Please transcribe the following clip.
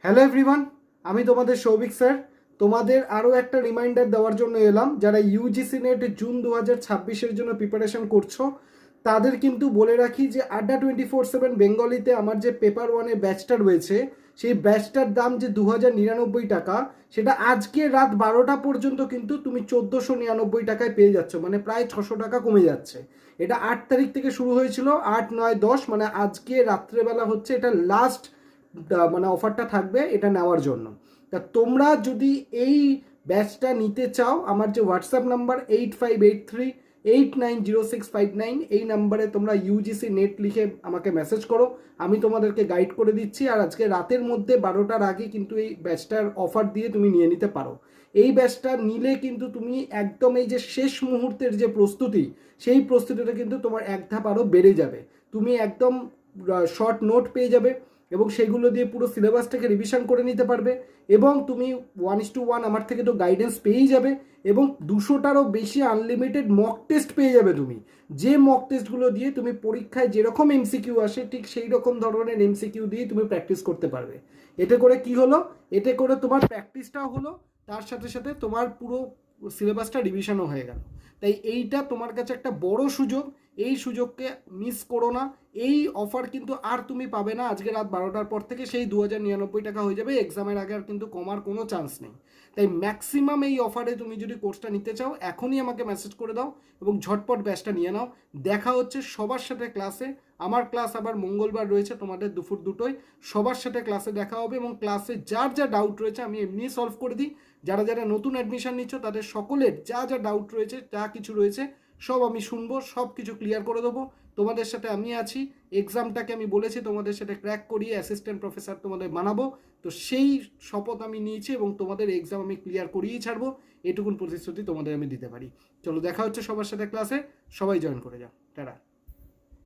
Hello everyone, আমি তোমাদের Souvik sir. তোমাদের আরও একটা রিমাইন্ডার দেওয়ার জন্য এলাম। যারা ইউজিসি নেট জুন 2026-এর জন্য প্রিপারেশন করছো তাদের কিন্তু বলে রাখি যে আড্ডা 24/7 বেঙ্গলিতে আমার যে পেপার ওয়ানের ব্যাচটা রয়েছে, সেই ব্যাচটার দাম যে 2099 টাকা, সেটা আজকে রাত 12টা পর্যন্ত কিন্তু তুমি 1499 টাকায় পেয়ে যাচ্ছ, মানে প্রায় 600 টাকা কমে যাচ্ছে। এটা 8 তারিখ থেকে শুরু হয়েছিল, 8, 9, 10, মানে আজকে রাত্রেবেলা হচ্ছে এটা লাস্ট মানে অফারটা থাকবে এটা নেওয়ার জন্য। তা তোমরা যদি এই ব্যাচটা নিতে চাও, আমার যে হোয়াটসঅ্যাপ নাম্বার 8583890659, এই নাম্বারে তোমরা ইউজিসি নেট লিখে আমাকে মেসেজ করো, আমি তোমাদেরকে গাইড করে দিচ্ছি। আর আজকে রাতের মধ্যে 12টার আগে কিন্তু এই ব্যাচটার অফার দিয়ে তুমি নিয়ে নিতে পারো। এই ব্যাচটা নিলে কিন্তু তুমি একদম এই যে শেষ মুহূর্তের যে প্রস্তুতি, সেই প্রস্তুতিটা কিন্তু তোমার এক ধাপ আরও বেড়ে যাবে। তুমি একদম শর্ট নোট পেয়ে যাবে এবং সেগুলো দিয়ে পুরো সিলেবাসটাকে রিভিশন করে নিতে পারবে। এবং তুমি 1:1 আমার থেকে তো গাইডেন্স পেয়েই যাবে এবং 200টারও বেশি আনলিমিটেড মক টেস্ট পেয়ে যাবে তুমি। যে মক টেস্টগুলো দিয়ে তুমি পরীক্ষায় যেরকম এমসিকিউ আসে ঠিক সেই রকম ধরনের এমসিকিউ দিয়ে তুমি প্র্যাকটিস করতে পারবে। এতে করে কি হলো, এতে করে তোমার প্র্যাকটিসটাও হলো, তার সাথে সাথে তোমার পুরো সিলেবাসটা রিভিশনও হয়ে গেল। তাই এইটা তোমার কাছে একটা বড় সুযোগ, এই সুযোগকে মিস করো না। এই অফার কিন্তু আর তুমি পাবে না আজকে রাত 12টার পর থেকে, সেই 2099 টাকা হয়ে যাবে। এক্সামের আগে আর কিন্তু কমার কোনো চান্স নেই। তাই ম্যাক্সিমাম এই অফারে তুমি যদি কোর্সটা নিতে চাও এখনই আমাকে মেসেজ করে দাও এবং ঝটপট ব্যাচটা নিয়ে নাও। দেখা হচ্ছে সবার সাথে ক্লাসে। আমার ক্লাস আবার মঙ্গলবার রয়েছে তোমাদের দুপুর 2টোয়। সবার সাথে ক্লাসে দেখা হবে এবং ক্লাসে যার যা ডাউট রয়েছে আমি এমনি সলভ করে দিই। যারা যারা নতুন অ্যাডমিশন নিচ্ছ তাদের সকলের যা যা ডাউট রয়েছে, যা কিছু রয়েছে সব আমি শুনবো, সব কিছু ক্লিয়ার করে দেবো। তোমাদের সাথে আমি আছি। এক্সামটাকে আমি বলেছি তোমাদের সাথে ক্র্যাক করিয়ে অ্যাসিস্ট্যান্ট প্রফেসর তোমাদের বানাবো। তো সেই শপথ আমি নিয়েছি এবং তোমাদের এক্সাম আমি ক্লিয়ার করিয়েই ছাড়বো, এটুকুন প্রতিশ্রুতি তোমাদের আমি দিতে পারি। চলো দেখা হচ্ছে সবার সাথে ক্লাসে, সবাই জয়েন করে যাও। টাটা।